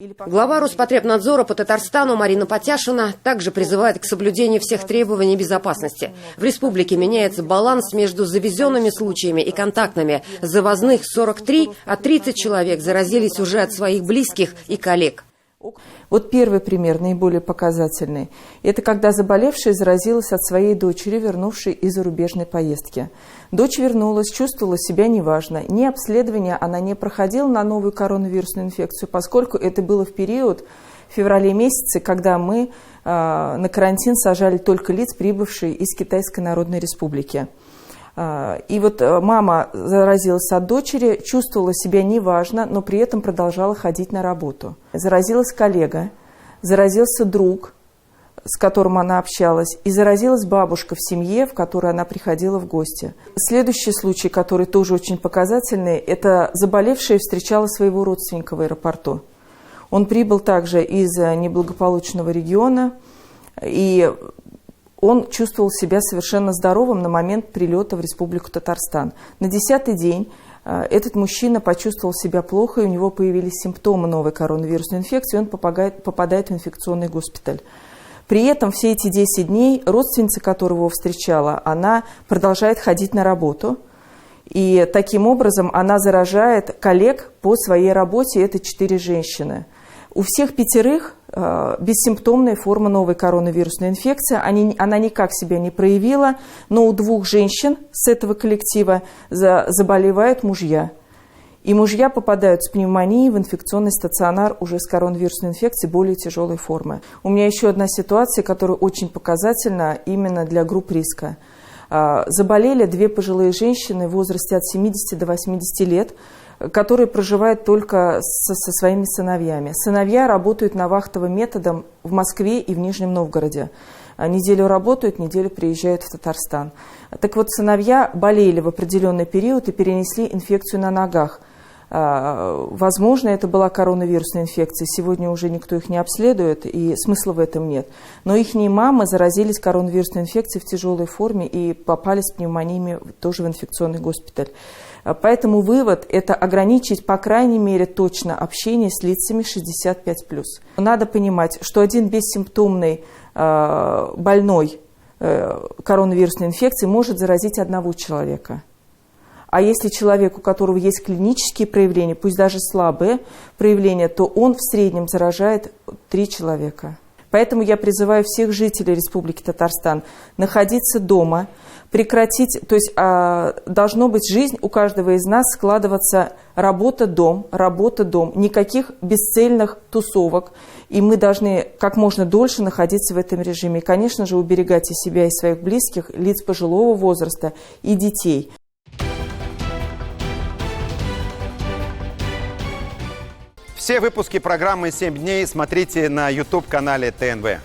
Глава Роспотребнадзора по Татарстану Марина Потяшина также призывает к соблюдению всех требований безопасности. В республике меняется баланс между завезенными случаями и контактными. Завозных 43, а 30 человек заразились уже от своих близких и коллег. Вот первый пример, наиболее показательный. Это когда заболевшая заразилась от своей дочери, вернувшей из зарубежной поездки. Дочь вернулась, чувствовала себя неважно. Ни обследования она не проходила на новую коронавирусную инфекцию, поскольку это было в период, в феврале месяце, когда мы на карантин сажали только лиц, прибывшие из Китайской Народной Республики. И вот мама заразилась от дочери, чувствовала себя неважно, но при этом продолжала ходить на работу. Заразилась коллега, заразился друг, с которым она общалась, и заразилась бабушка в семье, в которой она приходила в гости. Следующий случай, который тоже очень показательный, это заболевшая встречала своего родственника в аэропорту. Он прибыл также из неблагополучного региона, и он чувствовал себя совершенно здоровым на момент прилета в Республику Татарстан. На 10-й день этот мужчина почувствовал себя плохо, и у него появились симптомы новой коронавирусной инфекции, и он попадает в инфекционный госпиталь. При этом все эти 10 дней родственница, которая его встречала, она продолжает ходить на работу. И таким образом она заражает коллег по своей работе, это 4 женщины. У всех 5 бессимптомная форма новой коронавирусной инфекции. Она никак себя не проявила, но у 2 женщин с этого коллектива заболевают мужья. И мужья попадают с пневмонией в инфекционный стационар уже с коронавирусной инфекцией более тяжелой формы. У меня еще одна ситуация, которая очень показательна именно для групп риска. Заболели 2 пожилые женщины в возрасте от 70 до 80 лет, которые проживают только со своими сыновьями. Сыновья работают на вахтовым методом в Москве и в Нижнем Новгороде. Неделю работают, неделю приезжают в Татарстан. Так вот, сыновья болели в определенный период и перенесли инфекцию на ногах. Возможно, это была коронавирусная инфекция. Сегодня уже никто их не обследует, и смысла в этом нет. Но их мамы заразились коронавирусной инфекцией в тяжелой форме и попали с пневмониями тоже в инфекционный госпиталь. Поэтому вывод – это ограничить, по крайней мере, точно общение с лицами 65+. Надо понимать, что один бессимптомный больной коронавирусной инфекцией может заразить 1 человека. А если человек, у которого есть клинические проявления, пусть даже слабые проявления, то он в среднем заражает 3 человека. Поэтому я призываю всех жителей Республики Татарстан находиться дома, прекратить, то есть должно быть жизнь у каждого из нас складываться работа-дом, никаких бесцельных тусовок. И мы должны как можно дольше находиться в этом режиме. И, конечно же, уберегайте себя и своих близких, лиц пожилого возраста и детей. Все выпуски программы «7 дней» смотрите на YouTube-канале ТНВ.